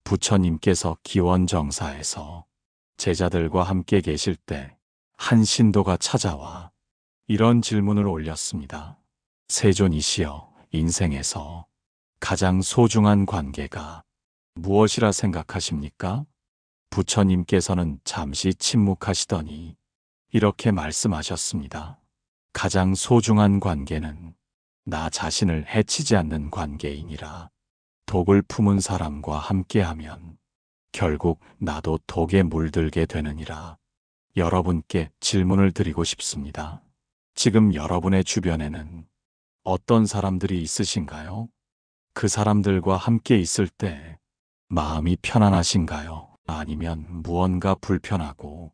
부처님께서 기원정사에서 제자들과 함께 계실 때 한 신도가 찾아와 이런 질문을 올렸습니다. 세존이시여, 인생에서 가장 소중한 관계가 무엇이라 생각하십니까? 부처님께서는 잠시 침묵하시더니 이렇게 말씀하셨습니다. 가장 소중한 관계는 나 자신을 해치지 않는 관계이니라. 독을 품은 사람과 함께하면 결국 나도 독에 물들게 되느니라. 여러분께 질문을 드리고 싶습니다. 지금 여러분의 주변에는 어떤 사람들이 있으신가요? 그 사람들과 함께 있을 때 마음이 편안하신가요? 아니면 무언가 불편하고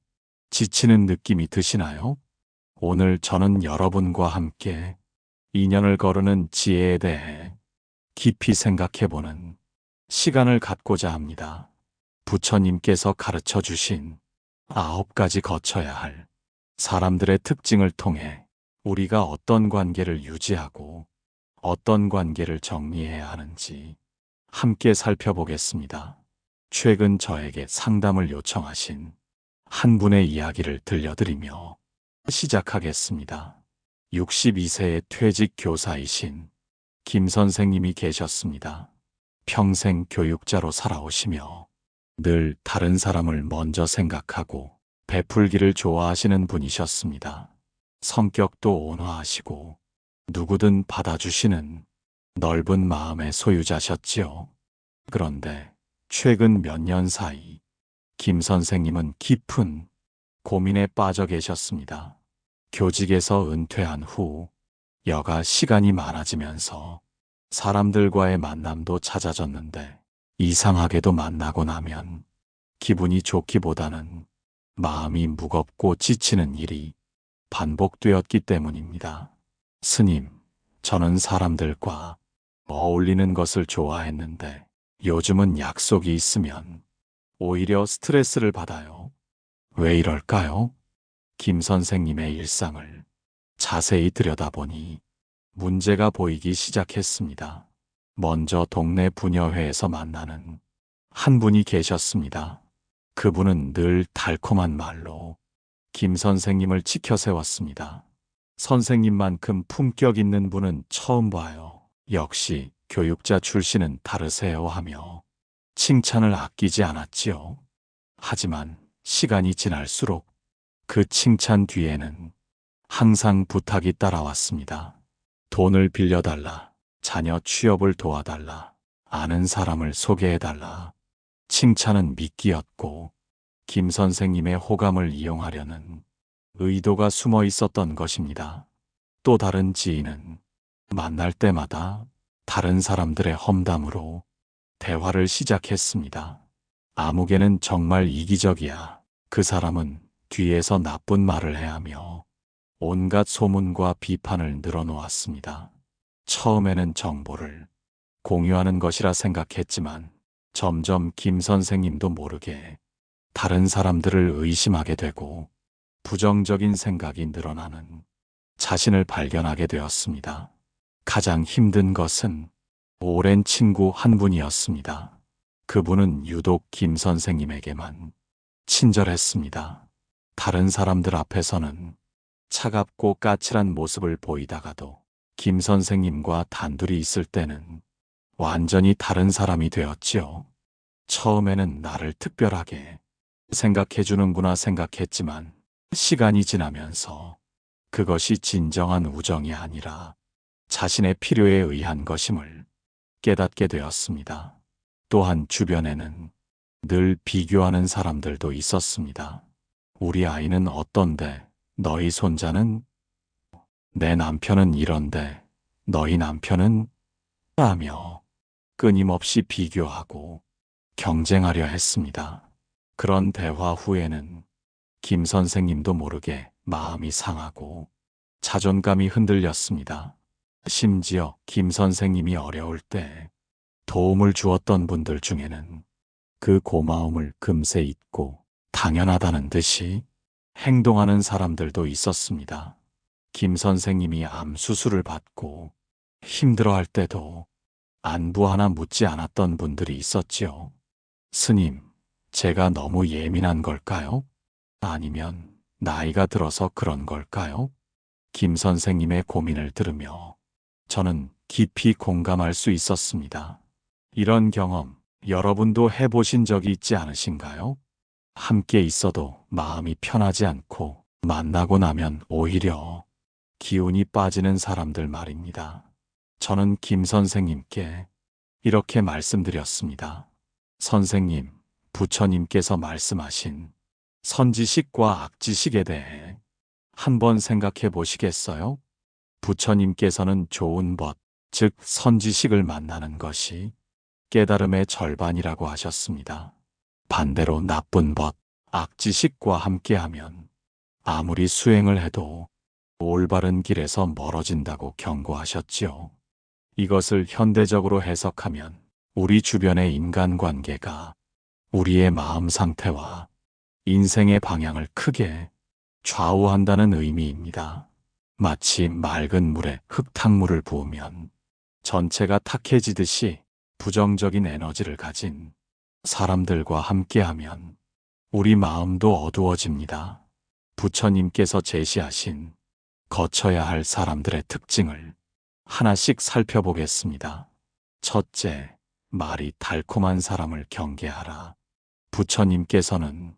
지치는 느낌이 드시나요? 오늘 저는 여러분과 함께 인연을 거르는 지혜에 대해 깊이 생각해보는 시간을 갖고자 합니다. 부처님께서 가르쳐 주신 9가지 거쳐야 할 사람들의 특징을 통해 우리가 어떤 관계를 유지하고 어떤 관계를 정리해야 하는지 함께 살펴보겠습니다. 최근 저에게 상담을 요청하신 한 분의 이야기를 들려드리며 시작하겠습니다. 62세의 퇴직 교사이신 김 선생님이 계셨습니다. 평생 교육자로 살아오시며 늘 다른 사람을 먼저 생각하고 베풀기를 좋아하시는 분이셨습니다. 성격도 온화하시고 누구든 받아주시는 넓은 마음의 소유자셨지요. 그런데 최근 몇 년 사이 김 선생님은 깊은 고민에 빠져 계셨습니다. 교직에서 은퇴한 후 여가 시간이 많아지면서 사람들과의 만남도 잦아졌는데 이상하게도 만나고 나면 기분이 좋기보다는 마음이 무겁고 지치는 일이 반복되었기 때문입니다. 스님, 저는 사람들과 어울리는 것을 좋아했는데 요즘은 약속이 있으면 오히려 스트레스를 받아요. 왜 이럴까요? 김 선생님의 일상을 자세히 들여다보니 문제가 보이기 시작했습니다. 먼저 동네 부녀회에서 만나는 한 분이 계셨습니다. 그분은 늘 달콤한 말로 김 선생님을 지켜 세웠습니다. 선생님만큼 품격 있는 분은 처음 봐요. 역시 교육자 출신은 다르세요 하며 칭찬을 아끼지 않았지요. 하지만 시간이 지날수록 그 칭찬 뒤에는 항상 부탁이 따라왔습니다. 돈을 빌려달라. 자녀 취업을 도와달라. 아는 사람을 소개해달라. 칭찬은 미끼였고 김 선생님의 호감을 이용하려는 의도가 숨어 있었던 것입니다. 또 다른 지인은 만날 때마다 다른 사람들의 험담으로 대화를 시작했습니다. 아무개는 정말 이기적이야. 그 사람은 뒤에서 나쁜 말을 해하며 온갖 소문과 비판을 늘어놓았습니다. 처음에는 정보를 공유하는 것이라 생각했지만 점점 김 선생님도 모르게 다른 사람들을 의심하게 되고 부정적인 생각이 늘어나는 자신을 발견하게 되었습니다. 가장 힘든 것은 오랜 친구 한 분이었습니다. 그분은 유독 김 선생님에게만 친절했습니다. 다른 사람들 앞에서는 차갑고 까칠한 모습을 보이다가도 김 선생님과 단둘이 있을 때는 완전히 다른 사람이 되었지요. 처음에는 나를 특별하게 생각해주는구나 생각했지만 시간이 지나면서 그것이 진정한 우정이 아니라 자신의 필요에 의한 것임을 깨닫게 되었습니다. 또한 주변에는 늘 비교하는 사람들도 있었습니다. 우리 아이는 어떤데 너희 손자는? 내 남편은 이런데 너희 남편은? 라며 끊임없이 비교하고 경쟁하려 했습니다. 그런 대화 후에는 김 선생님도 모르게 마음이 상하고 자존감이 흔들렸습니다. 심지어 김 선생님이 어려울 때 도움을 주었던 분들 중에는 그 고마움을 금세 잊고 당연하다는 듯이 행동하는 사람들도 있었습니다. 김 선생님이 암 수술을 받고 힘들어할 때도 안부 하나 묻지 않았던 분들이 있었지요. 스님, 제가 너무 예민한 걸까요? 아니면 나이가 들어서 그런 걸까요? 김 선생님의 고민을 들으며 저는 깊이 공감할 수 있었습니다. 이런 경험 여러분도 해보신 적이 있지 않으신가요? 함께 있어도 마음이 편하지 않고 만나고 나면 오히려 기운이 빠지는 사람들 말입니다. 저는 김 선생님께 이렇게 말씀드렸습니다. 선생님, 부처님께서 말씀하신 선지식과 악지식에 대해 한번 생각해 보시겠어요? 부처님께서는 좋은 벗, 즉 선지식을 만나는 것이 깨달음의 절반이라고 하셨습니다. 반대로 나쁜 벗, 악지식과 함께하면 아무리 수행을 해도 올바른 길에서 멀어진다고 경고하셨지요. 이것을 현대적으로 해석하면 우리 주변의 인간관계가 우리의 마음 상태와 인생의 방향을 크게 좌우한다는 의미입니다. 마치 맑은 물에 흙탕물을 부으면 전체가 탁해지듯이 부정적인 에너지를 가진 사람들과 함께하면 우리 마음도 어두워집니다. 부처님께서 제시하신 거쳐야 할 사람들의 특징을 하나씩 살펴보겠습니다. 첫째, 말이 달콤한 사람을 경계하라. 부처님께서는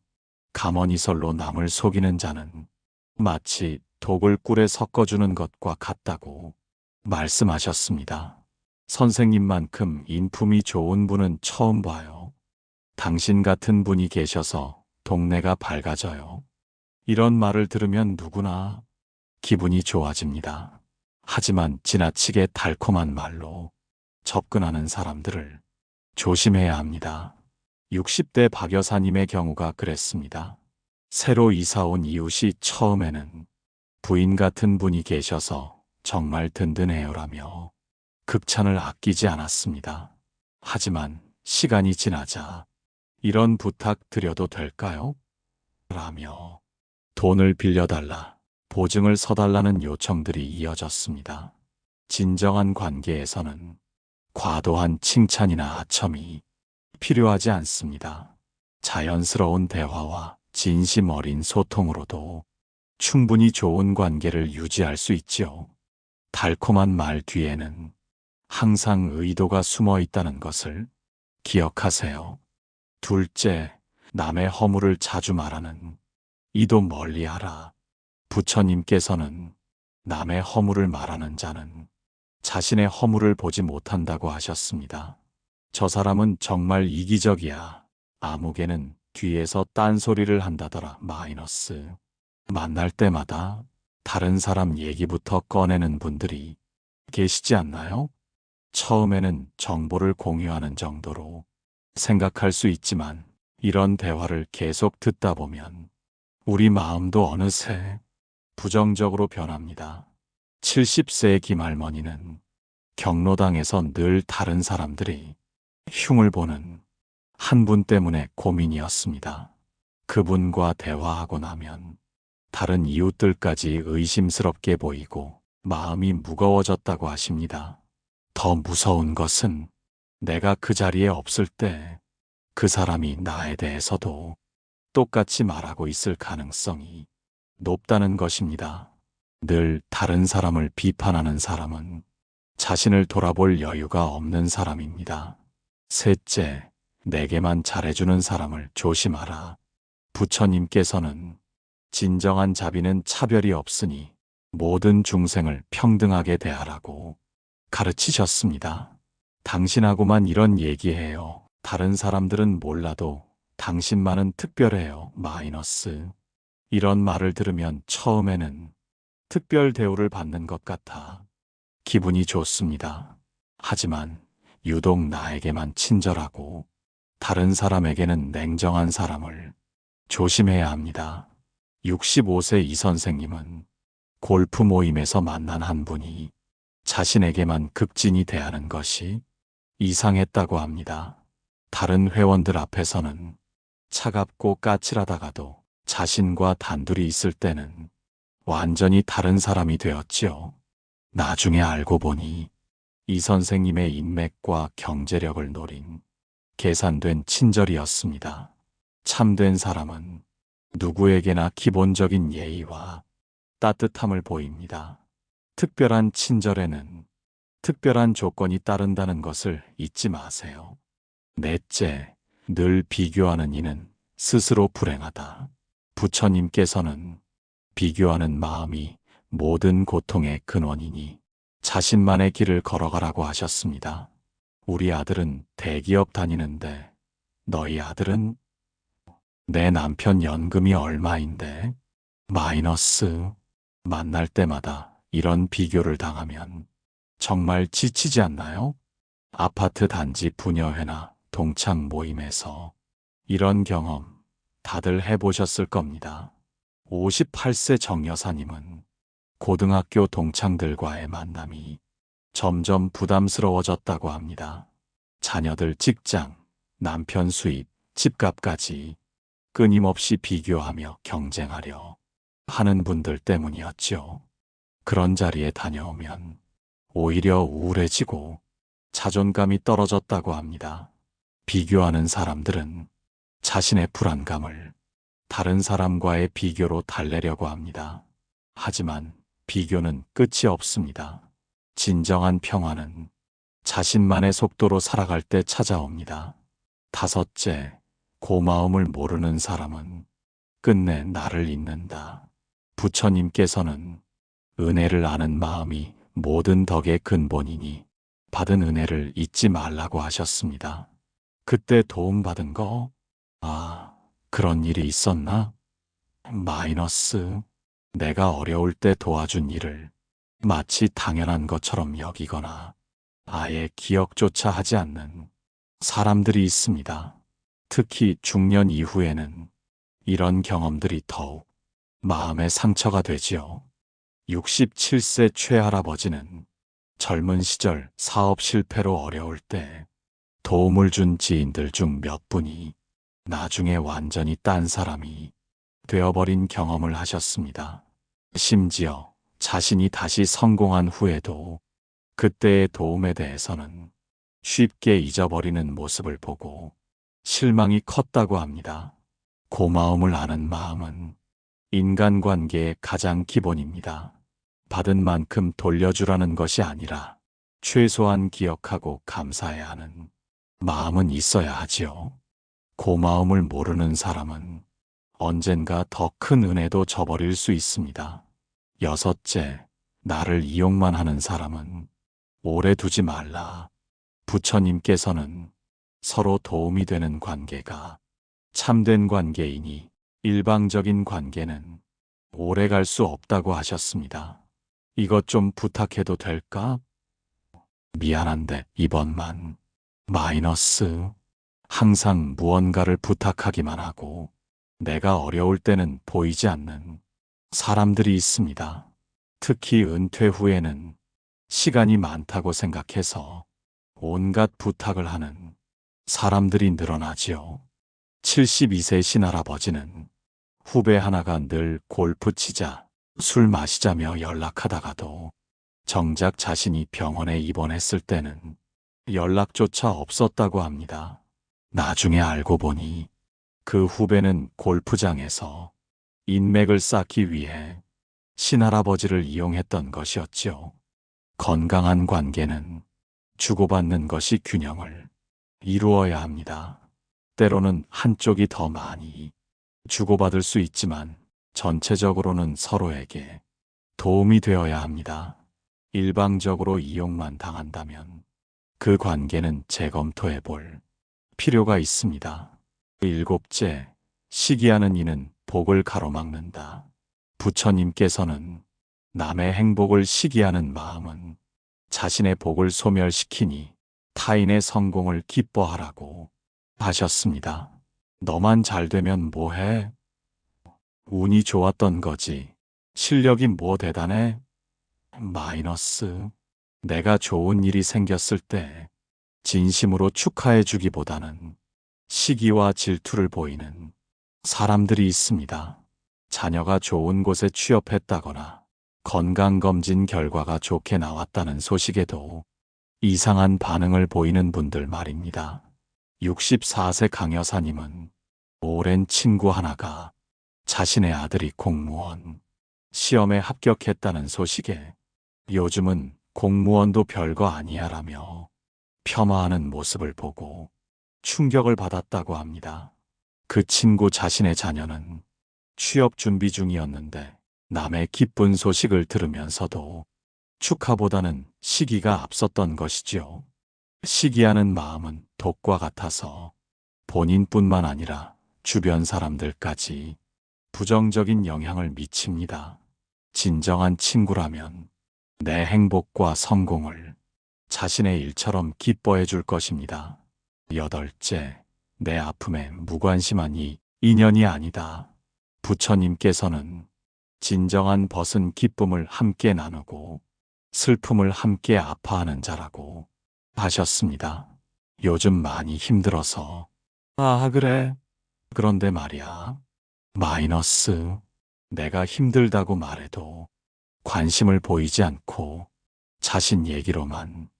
가머니설로 남을 속이는 자는 마치 독을 꿀에 섞어주는 것과 같다고 말씀하셨습니다. 선생님만큼 인품이 좋은 분은 처음 봐요. 당신 같은 분이 계셔서 동네가 밝아져요. 이런 말을 들으면 누구나 기분이 좋아집니다. 하지만 지나치게 달콤한 말로 접근하는 사람들을 조심해야 합니다. 60대 박 여사님의 경우가 그랬습니다. 새로 이사 온 이웃이 처음에는 부인 같은 분이 계셔서 정말 든든해요라며 극찬을 아끼지 않았습니다. 하지만 시간이 지나자 이런 부탁 드려도 될까요? 라며 돈을 빌려달라, 보증을 서달라는 요청들이 이어졌습니다. 진정한 관계에서는 과도한 칭찬이나 아첨이 필요하지 않습니다. 자연스러운 대화와 진심 어린 소통으로도 충분히 좋은 관계를 유지할 수 있지요. 달콤한 말 뒤에는 항상 의도가 숨어 있다는 것을 기억하세요. 둘째, 남의 허물을 자주 말하는 이도 멀리하라. 부처님께서는 남의 허물을 말하는 자는 자신의 허물을 보지 못한다고 하셨습니다. 저 사람은 정말 이기적이야. 아무개는 뒤에서 딴소리를 한다더라. 마이너스. 만날 때마다 다른 사람 얘기부터 꺼내는 분들이 계시지 않나요? 처음에는 정보를 공유하는 정도로 생각할 수 있지만 이런 대화를 계속 듣다 보면 우리 마음도 어느새 부정적으로 변합니다. 70세의 김할머니는 경로당에서 늘 다른 사람들이 흉을 보는 한 분 때문에 고민이었습니다. 그분과 대화하고 나면 다른 이웃들까지 의심스럽게 보이고 마음이 무거워졌다고 하십니다. 더 무서운 것은 내가 그 자리에 없을 때 그 사람이 나에 대해서도 똑같이 말하고 있을 가능성이 높다는 것입니다. 늘 다른 사람을 비판하는 사람은 자신을 돌아볼 여유가 없는 사람입니다. 셋째, 내게만 잘해주는 사람을 조심하라. 부처님께서는 진정한 자비는 차별이 없으니 모든 중생을 평등하게 대하라고 가르치셨습니다. 당신하고만 이런 얘기해요. 다른 사람들은 몰라도 당신만은 특별해요. 마이너스. 이런 말을 들으면 처음에는 특별 대우를 받는 것 같아 기분이 좋습니다. 하지만 유독 나에게만 친절하고 다른 사람에게는 냉정한 사람을 조심해야 합니다. 65세 이 선생님은 골프 모임에서 만난 한 분이 자신에게만 극진히 대하는 것이 이상했다고 합니다. 다른 회원들 앞에서는 차갑고 까칠하다가도 자신과 단둘이 있을 때는 완전히 다른 사람이 되었지요. 나중에 알고 보니 이 선생님의 인맥과 경제력을 노린 계산된 친절이었습니다. 참된 사람은 누구에게나 기본적인 예의와 따뜻함을 보입니다. 특별한 친절에는 특별한 조건이 따른다는 것을 잊지 마세요. 넷째, 늘 비교하는 이는 스스로 불행하다. 부처님께서는 비교하는 마음이 모든 고통의 근원이니 자신만의 길을 걸어가라고 하셨습니다. 우리 아들은 대기업 다니는데 너희 아들은? 내 남편 연금이 얼마인데? 마이너스. 만날 때마다 이런 비교를 당하면 정말 지치지 않나요? 아파트 단지 부녀회나 동창 모임에서 이런 경험 다들 해보셨을 겁니다. 58세 정 여사님은 고등학교 동창들과의 만남이 점점 부담스러워졌다고 합니다. 자녀들 직장, 남편 수입, 집값까지 끊임없이 비교하며 경쟁하려 하는 분들 때문이었죠. 그런 자리에 다녀오면 오히려 우울해지고 자존감이 떨어졌다고 합니다. 비교하는 사람들은 자신의 불안감을 다른 사람과의 비교로 달래려고 합니다. 하지만 비교는 끝이 없습니다. 진정한 평화는 자신만의 속도로 살아갈 때 찾아옵니다. 다섯째, 고마움을 모르는 사람은 끝내 나를 잊는다. 부처님께서는 은혜를 아는 마음이 모든 덕의 근본이니 받은 은혜를 잊지 말라고 하셨습니다. 그때 도움받은 거? 아, 그런 일이 있었나? 마이너스. 내가 어려울 때 도와준 일을 마치 당연한 것처럼 여기거나 아예 기억조차 하지 않는 사람들이 있습니다. 특히 중년 이후에는 이런 경험들이 더욱 마음의 상처가 되지요. 67세 최할아버지는 젊은 시절 사업 실패로 어려울 때 도움을 준 지인들 중 몇 분이 나중에 완전히 딴 사람이 되어버린 경험을 하셨습니다. 심지어 자신이 다시 성공한 후에도 그때의 도움에 대해서는 쉽게 잊어버리는 모습을 보고 실망이 컸다고 합니다. 고마움을 아는 마음은 인간관계의 가장 기본입니다. 받은 만큼 돌려주라는 것이 아니라 최소한 기억하고 감사해야 하는 마음은 있어야 하지요. 고마움을 모르는 사람은 언젠가 더 큰 은혜도 저버릴 수 있습니다. 여섯째, 나를 이용만 하는 사람은 오래 두지 말라. 부처님께서는 서로 도움이 되는 관계가 참된 관계이니 일방적인 관계는 오래 갈 수 없다고 하셨습니다. 이것 좀 부탁해도 될까? 미안한데 이번만. 마이너스. 항상 무언가를 부탁하기만 하고 내가 어려울 때는 보이지 않는 사람들이 있습니다. 특히 은퇴 후에는 시간이 많다고 생각해서 온갖 부탁을 하는 사람들이 늘어나지요. 72세 신할아버지는 후배 하나가 늘 골프 치자, 술 마시자며 연락하다가도 정작 자신이 병원에 입원했을 때는 연락조차 없었다고 합니다. 나중에 알고 보니 그 후배는 골프장에서 인맥을 쌓기 위해 신할아버지를 이용했던 것이었지요. 건강한 관계는 주고받는 것이 균형을 이루어야 합니다. 때로는 한쪽이 더 많이 주고받을 수 있지만 전체적으로는 서로에게 도움이 되어야 합니다. 일방적으로 이용만 당한다면 그 관계는 재검토해 볼 필요가 있습니다. 일곱째, 시기하는 이는 복을 가로막는다. 부처님께서는 남의 행복을 시기하는 마음은 자신의 복을 소멸시키니 타인의 성공을 기뻐하라고 하셨습니다. 너만 잘 되면 뭐해? 운이 좋았던 거지. 실력이 뭐 대단해? 마이너스. 내가 좋은 일이 생겼을 때 진심으로 축하해 주기보다는 시기와 질투를 보이는 사람들이 있습니다. 자녀가 좋은 곳에 취업했다거나 건강검진 결과가 좋게 나왔다는 소식에도 이상한 반응을 보이는 분들 말입니다. 64세 강 여사님은 오랜 친구 하나가 자신의 아들이 공무원 시험에 합격했다는 소식에 요즘은 공무원도 별거 아니야라며 폄하하는 모습을 보고 충격을 받았다고 합니다. 그 친구 자신의 자녀는 취업 준비 중이었는데 남의 기쁜 소식을 들으면서도 축하보다는 시기가 앞섰던 것이지요. 시기하는 마음은 독과 같아서 본인뿐만 아니라 주변 사람들까지 부정적인 영향을 미칩니다. 진정한 친구라면 내 행복과 성공을 자신의 일처럼 기뻐해 줄 것입니다. 여덟째, 내 아픔에 무관심한 이 인연이 아니다. 부처님께서는 진정한 벗은 기쁨을 함께 나누고 슬픔을 함께 아파하는 자라고 하셨습니다. 요즘 많이 힘들어서 아 그래 그런데 말이야 마이너스 내가 힘들다고 말해도 관심을 보이지 않고 자신 얘기로만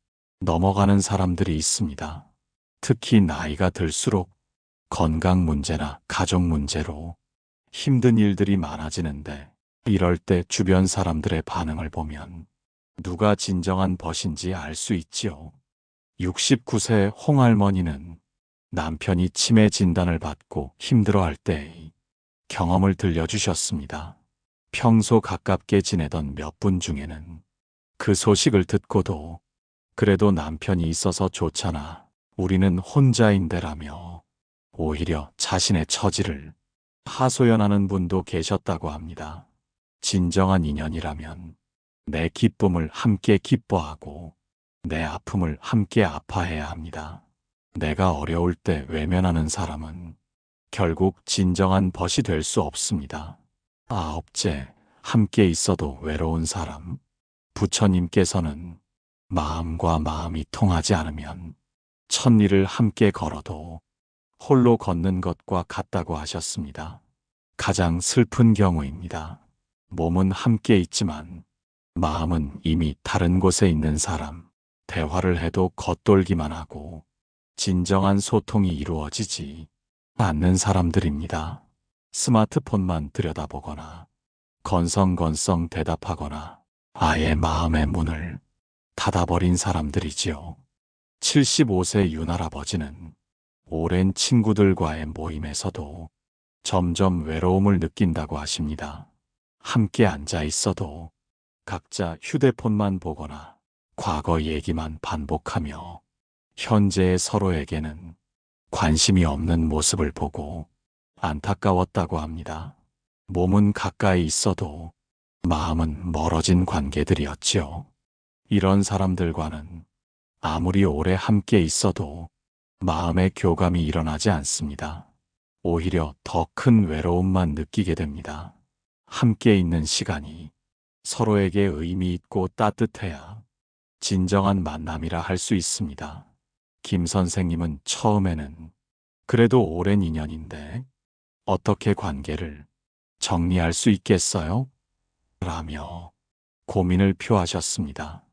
넘어가는 사람들이 있습니다. 특히 나이가 들수록 건강 문제나 가족 문제로 힘든 일들이 많아지는데 이럴 때 주변 사람들의 반응을 보면 누가 진정한 벗인지 알 수 있지요. 69세 홍할머니는 남편이 치매 진단을 받고 힘들어할 때의 경험을 들려주셨습니다. 평소 가깝게 지내던 몇 분 중에는 그 소식을 듣고도 그래도 남편이 있어서 좋잖아. 우리는 혼자인데라며 오히려 자신의 처지를 하소연하는 분도 계셨다고 합니다. 진정한 인연이라면 내 기쁨을 함께 기뻐하고 내 아픔을 함께 아파해야 합니다. 내가 어려울 때 외면하는 사람은 결국 진정한 벗이 될 수 없습니다. 아홉째, 함께 있어도 외로운 사람. 부처님께서는 마음과 마음이 통하지 않으면 천리를 함께 걸어도 홀로 걷는 것과 같다고 하셨습니다. 가장 슬픈 경우입니다. 몸은 함께 있지만 마음은 이미 다른 곳에 있는 사람. 대화를 해도 겉돌기만 하고 진정한 소통이 이루어지지 않는 사람들입니다. 스마트폰만 들여다보거나 건성건성 대답하거나 아예 마음의 문을 닫아버린 사람들이지요. 75세 윤할아버지는 오랜 친구들과의 모임에서도 점점 외로움을 느낀다고 하십니다. 함께 앉아 있어도 각자 휴대폰만 보거나 과거 얘기만 반복하며 현재의 서로에게는 관심이 없는 모습을 보고 안타까웠다고 합니다. 몸은 가까이 있어도 마음은 멀어진 관계들이었지요. 이런 사람들과는 아무리 오래 함께 있어도 마음의 교감이 일어나지 않습니다. 오히려 더 큰 외로움만 느끼게 됩니다. 함께 있는 시간이 서로에게 의미 있고 따뜻해야 진정한 만남이라 할 수 있습니다. 김 선생님은 처음에는 그래도 오랜 인연인데 어떻게 관계를 정리할 수 있겠어요? 라며 고민을 표하셨습니다.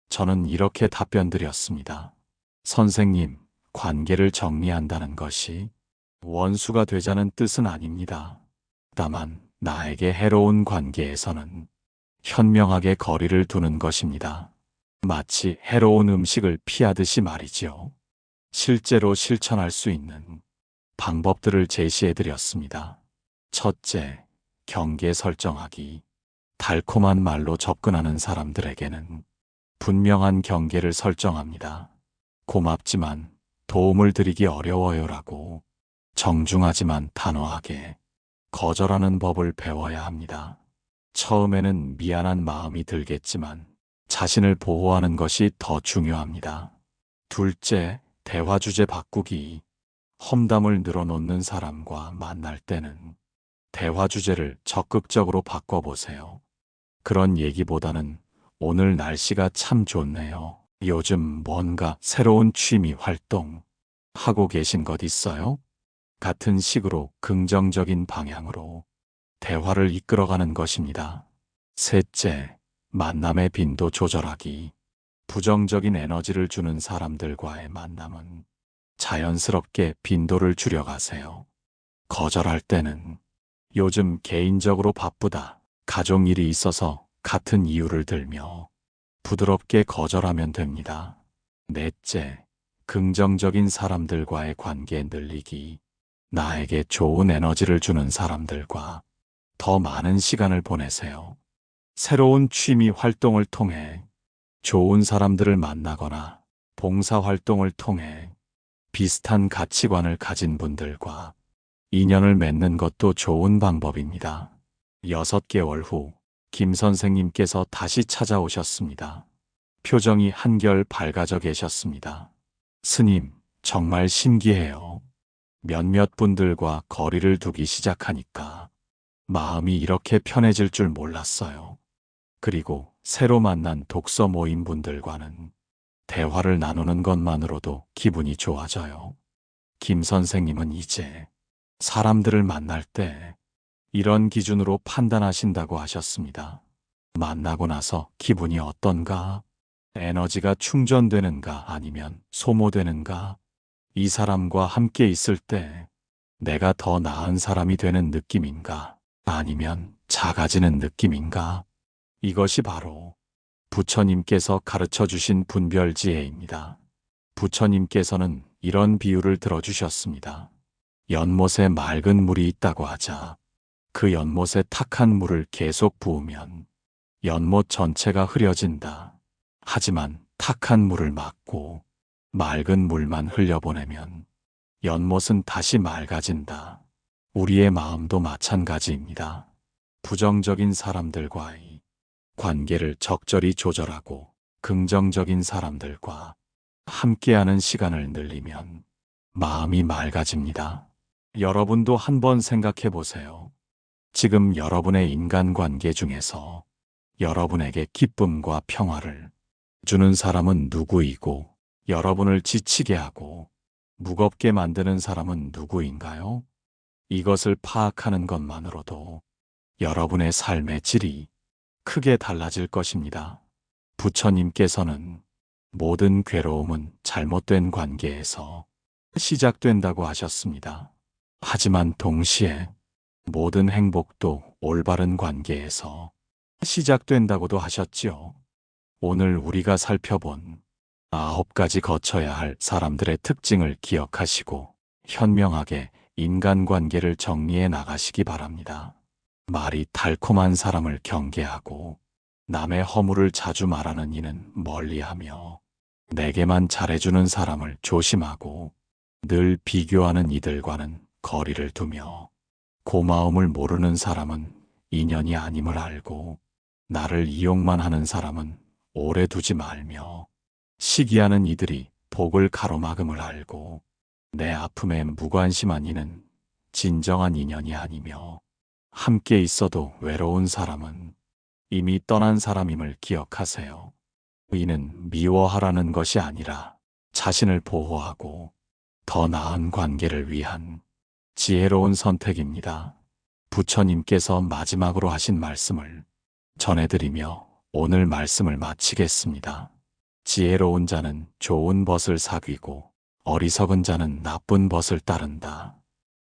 저는 이렇게 답변 드렸습니다. 선생님, 관계를 정리한다는 것이 원수가 되자는 뜻은 아닙니다. 다만 나에게 해로운 관계에서는 현명하게 거리를 두는 것입니다. 마치 해로운 음식을 피하듯이 말이지요. 실제로 실천할 수 있는 방법들을 제시해 드렸습니다. 첫째, 경계 설정하기. 달콤한 말로 접근하는 사람들에게는 분명한 경계를 설정합니다. 고맙지만 도움을 드리기 어려워요라고 정중하지만 단호하게 거절하는 법을 배워야 합니다. 처음에는 미안한 마음이 들겠지만 자신을 보호하는 것이 더 중요합니다. 둘째, 대화 주제 바꾸기. 험담을 늘어놓는 사람과 만날 때는 대화 주제를 적극적으로 바꿔보세요. 그런 얘기보다는 오늘 날씨가 참 좋네요. 요즘 뭔가 새로운 취미 활동 하고 계신 것 있어요? 같은 식으로 긍정적인 방향으로 대화를 이끌어가는 것입니다. 셋째, 만남의 빈도 조절하기. 부정적인 에너지를 주는 사람들과의 만남은 자연스럽게 빈도를 줄여가세요. 거절할 때는 요즘 개인적으로 바쁘다, 가족 일이 있어서 같은 이유를 들며 부드럽게 거절하면 됩니다. 넷째, 긍정적인 사람들과의 관계 늘리기. 나에게 좋은 에너지를 주는 사람들과 더 많은 시간을 보내세요. 새로운 취미 활동을 통해 좋은 사람들을 만나거나 봉사 활동을 통해 비슷한 가치관을 가진 분들과 인연을 맺는 것도 좋은 방법입니다. 6개월 후 김 선생님께서 다시 찾아오셨습니다. 표정이 한결 밝아져 계셨습니다. 스님, 정말 신기해요. 몇몇 분들과 거리를 두기 시작하니까 마음이 이렇게 편해질 줄 몰랐어요. 그리고 새로 만난 독서 모임 분들과는 대화를 나누는 것만으로도 기분이 좋아져요. 김 선생님은 이제 사람들을 만날 때 이런 기준으로 판단하신다고 하셨습니다. 만나고 나서 기분이 어떤가? 에너지가 충전되는가 아니면 소모되는가? 이 사람과 함께 있을 때 내가 더 나은 사람이 되는 느낌인가? 아니면 작아지는 느낌인가? 이것이 바로 부처님께서 가르쳐 주신 분별지혜입니다. 부처님께서는 이런 비유를 들어주셨습니다. 연못에 맑은 물이 있다고 하자 그 연못에 탁한 물을 계속 부으면 연못 전체가 흐려진다. 하지만 탁한 물을 막고 맑은 물만 흘려보내면 연못은 다시 맑아진다. 우리의 마음도 마찬가지입니다. 부정적인 사람들과의 관계를 적절히 조절하고 긍정적인 사람들과 함께하는 시간을 늘리면 마음이 맑아집니다. 여러분도 한번 생각해 보세요. 지금 여러분의 인간관계 중에서 여러분에게 기쁨과 평화를 주는 사람은 누구이고 여러분을 지치게 하고 무겁게 만드는 사람은 누구인가요? 이것을 파악하는 것만으로도 여러분의 삶의 질이 크게 달라질 것입니다. 부처님께서는 모든 괴로움은 잘못된 관계에서 시작된다고 하셨습니다. 하지만 동시에 모든 행복도 올바른 관계에서 시작된다고도 하셨지요. 오늘 우리가 살펴본 9가지 거쳐야 할 사람들의 특징을 기억하시고 현명하게 인간관계를 정리해 나가시기 바랍니다. 말이 달콤한 사람을 경계하고 남의 허물을 자주 말하는 이는 멀리하며 내게만 잘해주는 사람을 조심하고 늘 비교하는 이들과는 거리를 두며 고마움을 모르는 사람은 인연이 아님을 알고 나를 이용만 하는 사람은 오래 두지 말며 시기하는 이들이 복을 가로막음을 알고 내 아픔에 무관심한 이는 진정한 인연이 아니며 함께 있어도 외로운 사람은 이미 떠난 사람임을 기억하세요. 이는 미워하라는 것이 아니라 자신을 보호하고 더 나은 관계를 위한 지혜로운 선택입니다. 부처님께서 마지막으로 하신 말씀을 전해드리며 오늘 말씀을 마치겠습니다. 지혜로운 자는 좋은 벗을 사귀고 어리석은 자는 나쁜 벗을 따른다.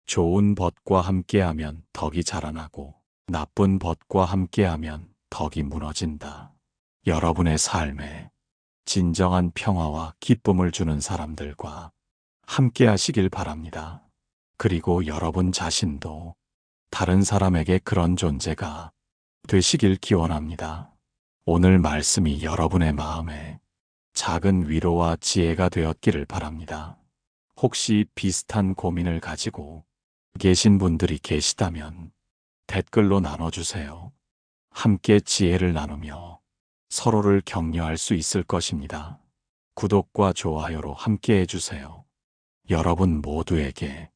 좋은 벗과 함께하면 덕이 자라나고 나쁜 벗과 함께하면 덕이 무너진다. 여러분의 삶에 진정한 평화와 기쁨을 주는 사람들과 함께 하시길 바랍니다. 그리고 여러분 자신도 다른 사람에게 그런 존재가 되시길 기원합니다. 오늘 말씀이 여러분의 마음에 작은 위로와 지혜가 되었기를 바랍니다. 혹시 비슷한 고민을 가지고 계신 분들이 계시다면 댓글로 나눠주세요. 함께 지혜를 나누며 서로를 격려할 수 있을 것입니다. 구독과 좋아요로 함께 해주세요. 여러분 모두에게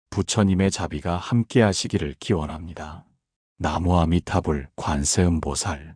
부처님의 자비가 함께 하시기를 기원합니다. 나무아미타불 관세음보살